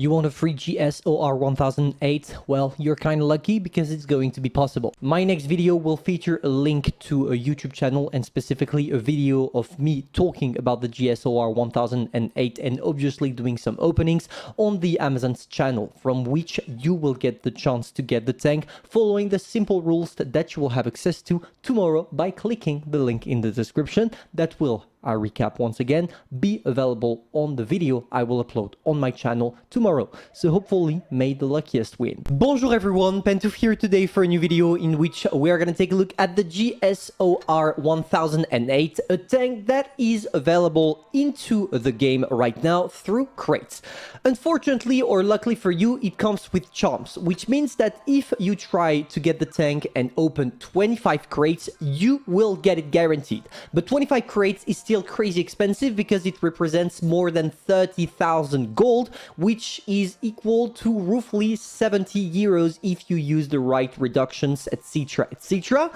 You want a free Gsor 1008? Well, you're kinda lucky because it's going to be possible. My next video will feature a link to a YouTube channel and specifically a video of me talking about the Gsor 1008 and obviously doing some openings on the Amazon's channel, from which you will get the chance to get the tank following the simple rules that you will have access to tomorrow by clicking the link in the description that will, I recap once again, be available on the video I will upload on my channel tomorrow. So hopefully, may the luckiest win. Bonjour everyone, Pantoufleee here today for a new video in which we are going to take a look at the Gsor 1008, a tank that is available into the game right now through crates. Unfortunately or luckily for you, it comes with charms, which means that if you try to get the tank and open 25 crates, you will get it guaranteed. But 25 crates is still crazy expensive because it represents more than 30,000 gold, which is equal to roughly 70 euros if you use the right reductions, etc, etc.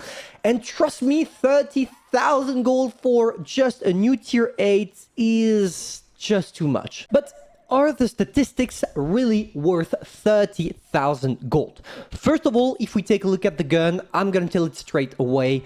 And trust me, 30,000 gold for just a new tier 8 is just too much. But are the statistics really worth 30,000 gold? First of all, if we take a look at the gun, I'm gonna tell it straight away,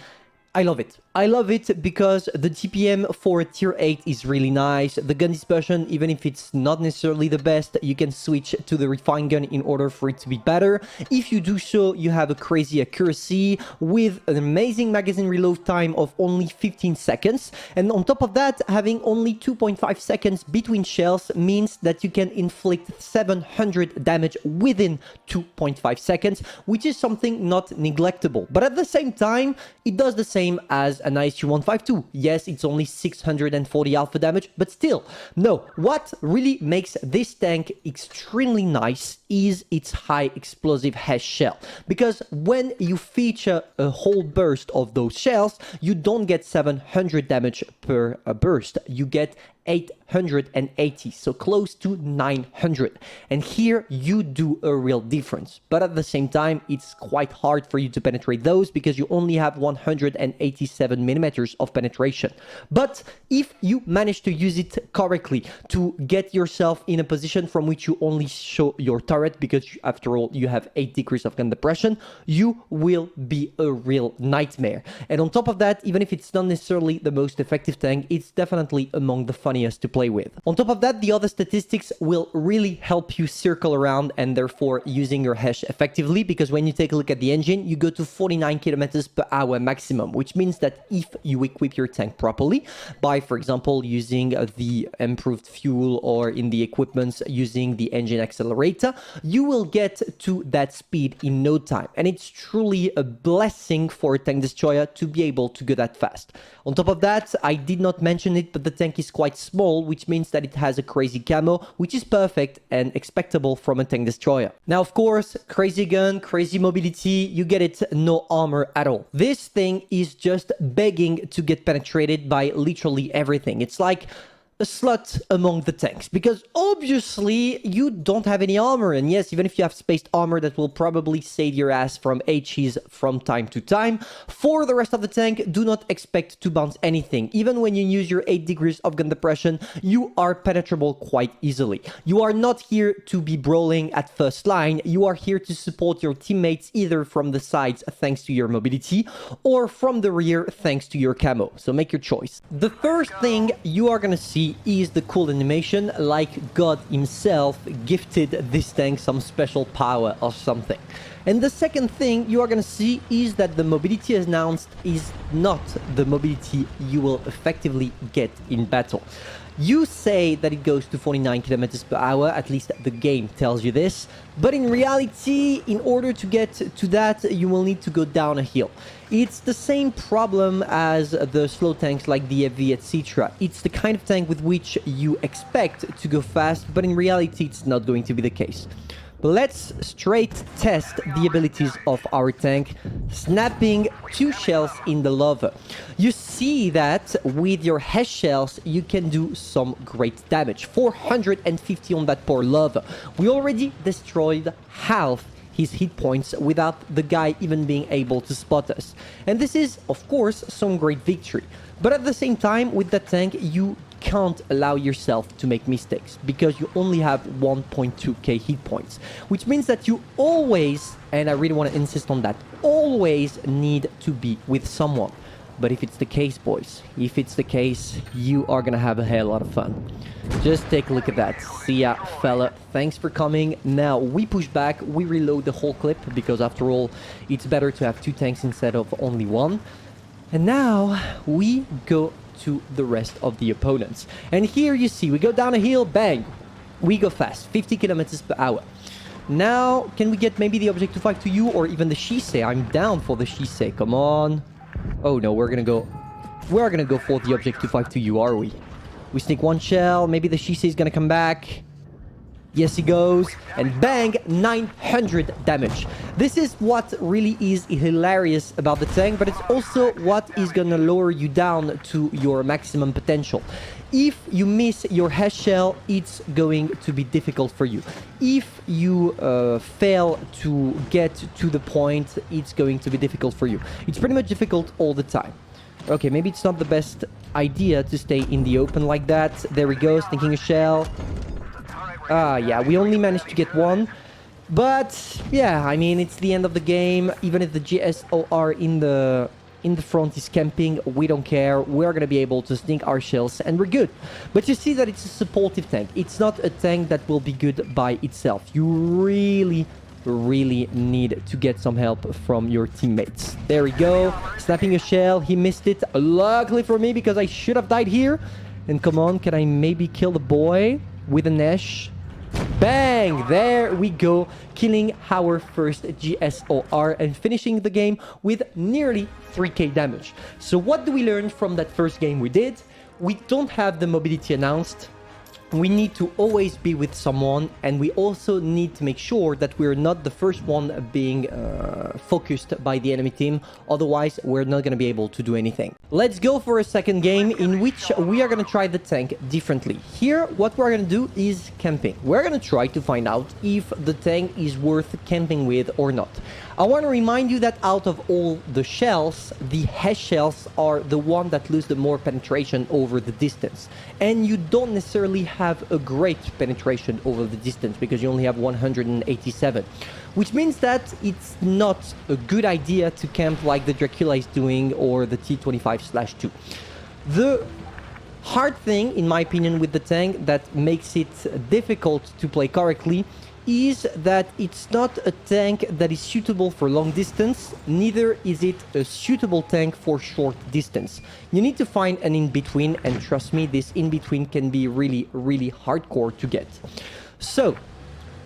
I love it. I love it because the TPM for tier 8 is really nice. The gun dispersion, even if it's not necessarily the best, you can switch to the refined gun in order for it to be better. If you do so, you have a crazy accuracy with an amazing magazine reload time of only 15 seconds. And on top of that, having only 2.5 seconds between shells means that you can inflict 700 damage within 2.5 seconds, which is something not neglectable. But at the same time, it does the same as a nice U152. Yes, it's only 640 alpha damage, but still. No, what really makes this tank extremely nice is its high explosive hash shell. Because when you feature a whole burst of those shells, you don't get 700 damage per burst. You get 880, so close to 900. And here you do a real difference. But at the same time, it's quite hard for you to penetrate those because you only have 187 millimeters of penetration. But if you manage to use it correctly to get yourself in a position from which you only show your turret, because after all, you have 8 degrees of gun depression, you will be a real nightmare. And on top of that, even if it's not necessarily the most effective tank, it's definitely among the funniest to play with. On top of that, the other statistics will really help you circle around and therefore using your hash effectively, because when you take a look at the engine, you go to 49 kilometers per hour maximum, which means that if you equip your tank properly by, for example, using the improved fuel or in the equipments using the engine accelerator, you will get to that speed in no time. And it's truly a blessing for a tank destroyer to be able to go that fast. On top of that, I did not mention it, but the tank is quite small, which means that it has a crazy camo, which is perfect and expectable from a tank destroyer. Now, of course, crazy gun, crazy mobility, you get it, no armor at all. This thing is just begging to get penetrated by literally everything. It's like a slut among the tanks, because obviously you don't have any armor, and yes, even if you have spaced armor, that will probably save your ass from HEs from time to time. For the rest of the tank, do not expect to bounce anything. Even when you use your 8 degrees of gun depression, you are penetrable quite easily. You are not here to be brawling at first line, you are here to support your teammates either from the sides thanks to your mobility or from the rear thanks to your camo, so make your choice. The first thing you are gonna see is the cool animation, like God himself gifted this tank some special power or something. And the second thing you are going to see is that the mobility announced is not the mobility you will effectively get in battle. You say that it goes to 49 kilometers per hour, at least the game tells you this, but in reality, in order to get to that, you will need to go down a hill. It's the same problem as the slow tanks like the FV, etc. It's the kind of tank with which you expect to go fast, but in reality, it's not going to be the case. Let's straight test the abilities of our tank, snapping 2 shells in the lava. You see that with your hash shells, you can do some great damage. 450 on that poor lava. We already destroyed half his hit points without the guy even being able to spot us. And this is, of course, some great victory. But at the same time, with that tank, you can't allow yourself to make mistakes because you only have 1.2k hit points, which means that you always, and I really want to insist on that, always need to be with someone. But if it's the case, boys, if it's the case, you are gonna have a hell lot of fun. Just take a look at that. See ya, fella. Thanks for coming. Now, we push back, we reload the whole clip, because after all, it's better to have 2 tanks instead of only 1. And now, we go to the rest of the opponents. And here you see, we go down a hill, bang. We go fast, 50 kilometers per hour. Now, can we get maybe the objective 5 to you, or even the Shisei? I'm down for the Shisei, come on. Oh no, we're gonna go for the objective 5 to you, are we? We sneak 1 shell, maybe the Shisei is gonna come back. Yes, he goes, and bang, 900 damage. This is what really is hilarious about the tank, but it's also what is gonna lower you down to your maximum potential. If you miss your hash shell, it's going to be difficult for you. If you fail to get to the point, it's going to be difficult for you. It's pretty much difficult all the time. Okay, maybe it's not the best idea to stay in the open like that. There we go, sneaking a shell. Yeah, we only managed to get 1. But, yeah, I mean, it's the end of the game. Even if the Gsor in the front is camping, we don't care. We're gonna be able to sneak our shells and we're good. But you see that it's a supportive tank. It's not a tank that will be good by itself. You really need to get some help from your teammates. There we go, snapping a shell. He missed it, luckily for me, because I should have died here. And come on, can I maybe kill the boy with a Nesh? Bang! There we go, killing our first Gsor and finishing the game with nearly 3k damage. So what do we learn from that first game we did? We don't have the mobility announced. We need to always be with someone, and we also need to make sure that we're not the first one being focused by the enemy team. Otherwise, we're not going to be able to do anything. Let's go for a second game in which we are going to try the tank differently. Here, what we're going to do is camping. We're going to try to find out if the tank is worth camping with or not. I want to remind you that out of all the shells, the hash shells are the one that lose the more penetration over the distance. And you don't necessarily have a great penetration over the distance because you only have 187. Which means that it's not a good idea to camp like the Dracula is doing or the T25/2. The hard thing, in my opinion, with the tank that makes it difficult to play correctly is that it's not a tank that is suitable for long distance, neither is it a suitable tank for short distance. You need to find an in-between, and trust me, this in-between can be really hardcore to get. So,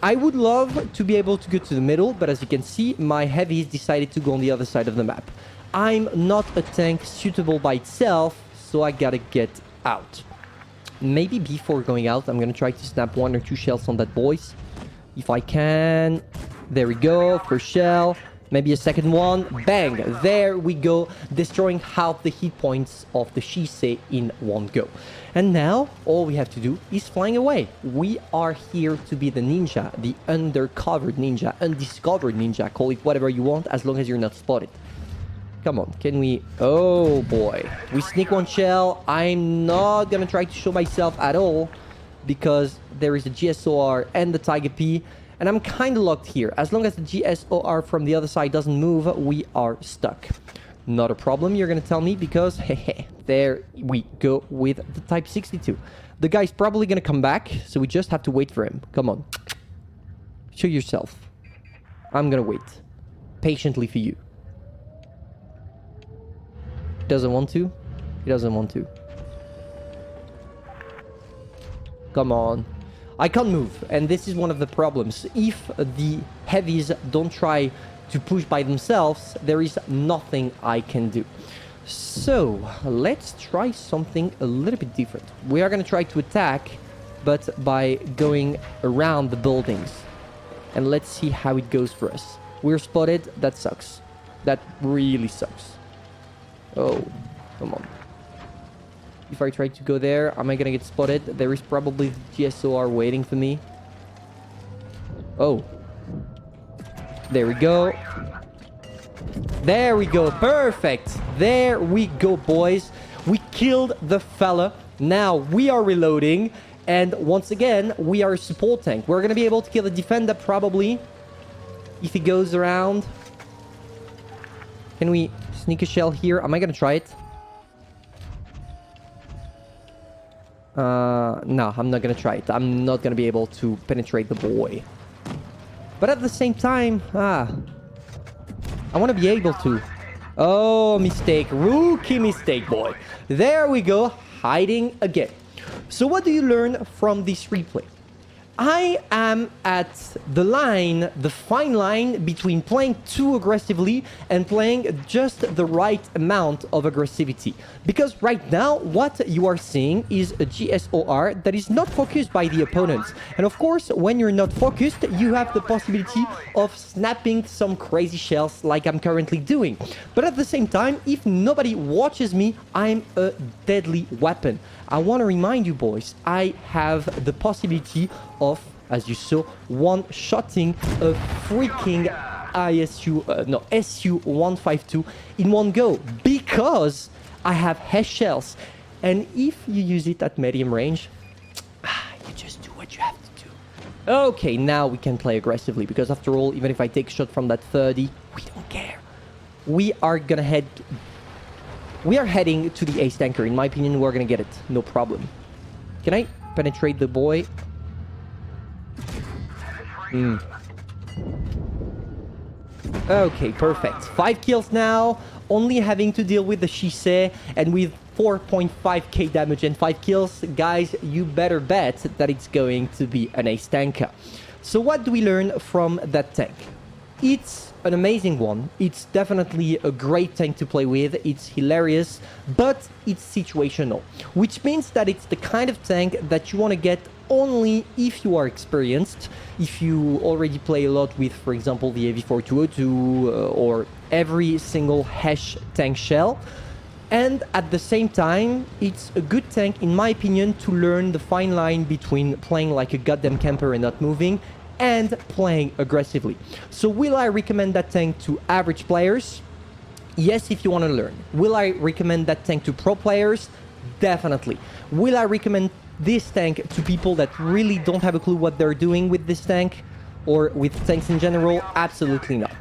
I would love to be able to go to the middle, but as you can see, my heavies decided to go on the other side of the map. I'm not a tank suitable by itself, so I gotta get out. Maybe before going out, I'm gonna try to snap 1 or 2 shells on that boys. If I can. There we go, first shell, maybe a second one, bang, there we go, destroying half the hit points of the Shisei in one go. And now, all we have to do is flying away. We are here to be the ninja, the undercover ninja, undiscovered ninja, call it whatever you want, as long as you're not spotted. Come on, can we... Oh boy, we sneak 1 shell. I'm not gonna try to show myself at all, because there is a Gsor and the Tiger P, and I'm kind of locked here. As long as the Gsor from the other side doesn't move, we are stuck. Not a problem, you're gonna tell me, because hehe, there we go with the Type 62. The guy's probably gonna come back, so we just have to wait for him. Come on. Show yourself. I'm gonna wait. Patiently for you. Doesn't want to? He doesn't want to. Come on. I can't move, and this is one of the problems. If the heavies don't try to push by themselves, there is nothing I can do. So, let's try something a little bit different. We are going to try to attack, but by going around the buildings. And let's see how it goes for us. We're spotted. That sucks. That really sucks. Oh, come on. If I try to go there, am I gonna get spotted? There is probably the Gsor waiting for me. Oh. There we go. There we go. Perfect. There we go, boys. We killed the fella. Now we are reloading. And once again, we are a support tank. We're going to be able to kill the defender probably. If he goes around. Can we sneak a shell here? Am I going to try it? No, I'm not going to try it. I'm not going to be able to penetrate the boy. But at the same time, I want to be able to. Oh, mistake. Rookie mistake, boy. There we go. Hiding again. So what do you learn from this replay? I am at the line, the fine line between playing too aggressively and playing just the right amount of aggressivity. Because right now, what you are seeing is a Gsor that is not focused by the opponents. And of course, when you're not focused, you have the possibility of snapping some crazy shells like I'm currently doing. But at the same time, if nobody watches me, I'm a deadly weapon. I want to remind you boys, I have the possibility of, as you saw, one-shotting a freaking SU-152 in one go because I have HESH shells. And if you use it at medium range, you just do what you have to do. Okay, now we can play aggressively because after all, even if I take a shot from that 30, we don't care. We are gonna head... We are heading to the ace tanker. In my opinion, we're gonna get it. No problem. Can I penetrate the boy? Okay, perfect. 5 kills now. Only having to deal with the Gsor and with 4.5k damage and 5 kills. Guys, you better bet that it's going to be an ace tanker. So what do we learn from that tank? It's an amazing one. It's definitely a great tank to play with. It's hilarious, but it's situational, which means that it's the kind of tank that you want to get only if you are experienced, if you already play a lot with, for example, the AV4202 or every single HESH tank shell. And at the same time, it's a good tank, in my opinion, to learn the fine line between playing like a goddamn camper and not moving and playing aggressively. So will I recommend that tank to average players? Yes, if you want to learn. Will I recommend that tank to pro players? Definitely. Will I recommend this tank to people that really don't have a clue what they're doing with this tank or with tanks in general? Absolutely not.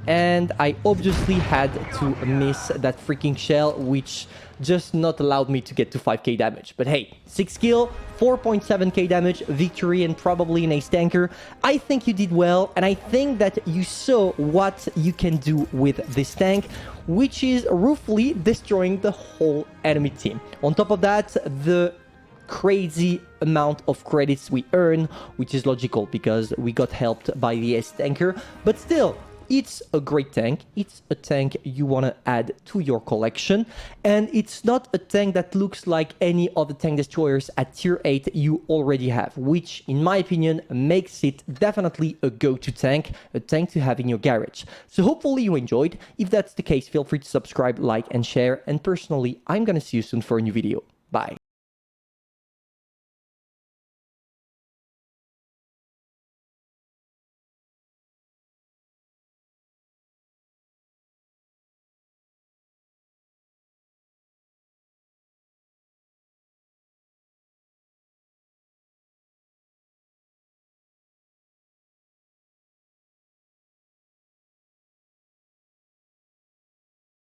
And I obviously had to miss that freaking shell, which just not allowed me to get to 5k damage. But hey, 6 kill, 4.7k damage, victory, and probably an ace tanker. I think you did well, and I think that you saw what you can do with this tank, which is roughly destroying the whole enemy team. On top of that, the crazy amount of credits we earn, which is logical because we got helped by the ace tanker, but still, it's a great tank. It's a tank you want to add to your collection. And it's not a tank that looks like any other tank destroyers at tier 8 you already have, which in my opinion makes it definitely a go-to tank, a tank to have in your garage. So hopefully you enjoyed. If that's the case, feel free to subscribe, like and share. And personally, I'm gonna see you soon for a new video. Bye.